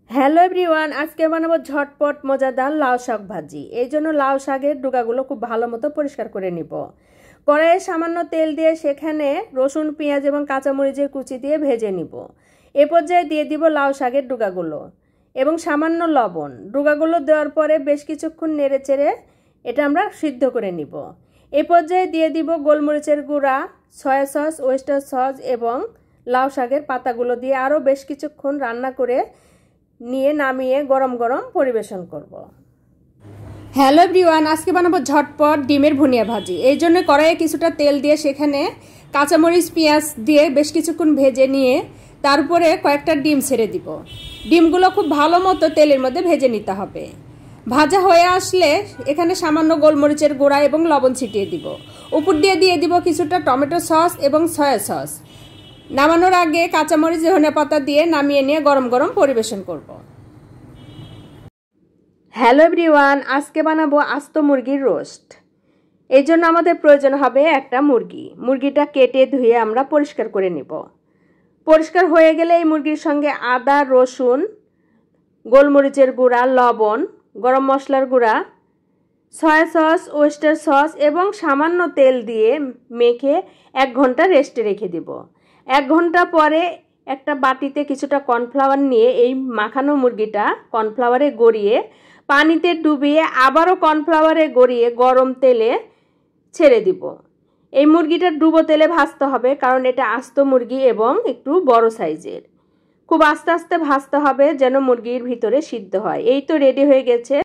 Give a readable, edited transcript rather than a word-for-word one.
Hello everyone, আজকে বানাবো ঝটপট মজাদার লাউ শাক ভাজি। এই জন্য লাউ শাকের ডুগাগুলো খুব ভালো মতো পরিষ্কার করে নিব। কড়াইয়ে সামান্য তেল দিয়ে সেখানে রসুন, পেঁয়াজ এবং কাঁচামরিচের কুচি দিয়ে ভেজে নিব। এ পর্যায়ে দিয়ে দিব লাউ শাকের ডুগাগুলো এবং সামান্য লবণ। ডুগাগুলো দেওয়ার পরে বেশ কিছুক্ষণ নেড়ে চেড়ে এটা আমরা সিদ্ধ করে নিব। এ পর্যায়ে দিয়ে দিব গোলমরিচের গুঁড়া, সয়া সস, ওয়েস্টার সস এবং লাউ শাকের পাতাগুলো দিয়ে আরও বেশ কিছুক্ষণ রান্না করে নিয়ে নামিয়ে গরম গরম পরিবেশন করব। হ্যালো এভরিওয়ান, আজকে বানাবো ঝটপট ডিমের ভুনিয়া ভাজি। এই জন্য কড়াইয়ে কিছুটা তেল দিয়ে সেখানে কাঁচামরিচ, পেঁয়াজ দিয়ে বেশ কিছুক্ষণ ভেজে নিয়ে তারপরে কয়েকটা ডিম ছেড়ে দিব। ডিমগুলো খুব ভালো মতো তেলের মধ্যে ভেজে নিতে হবে। ভাজা হয়ে আসলে এখানে সামান্য গোলমরিচের গুঁড়া এবং লবণ ছিটিয়ে দিব। উপর দিয়ে দিব কিছুটা টমেটো সস এবং সয়া সস। নামানোর আগে কাঁচামরিচ, ধনেপাতা দিয়ে নামিয়ে নিয়ে গরম গরম পরিবেশন করব। হ্যালো এভরিওয়ান, আজকে বানাবো আস্ত মুরগির রোস্ট। এই জন্য আমাদের প্রয়োজন হবে একটা মুরগিটা কেটে ধুয়ে আমরা পরিষ্কার করে নিব। পরিষ্কার হয়ে গেলে এই মুরগির সঙ্গে আদা, রসুন, গোলমরিচের গুঁড়া, লবণ, গরম মশলার গুঁড়া, সয়া সস, ওয়েস্টার সস এবং সামান্য তেল দিয়ে মেখে 1 ঘন্টা রেস্টে রেখে দিব। 1 ঘন্টা পরে একটা বাটিতে কিছুটা কর্নফ্লাওয়ার নিয়ে এই মাখানো মুরগিটা কর্নফ্লাওয়ারে গড়িয়ে পানিতে ডুবিয়ে আবারও কর্নফ্লাওয়ারে গড়িয়ে গরম তেলে ছেড়ে দিব। এই মুরগিটা ডুবো তেলে ভাজতে হবে, কারণ এটা আস্ত মুরগি এবং একটু বড় সাইজের। খুব আস্তে আস্তে ভাজতে হবে যেন মুরগির ভিতরে সিদ্ধ হয়। এই তো রেডি হয়ে গেছে।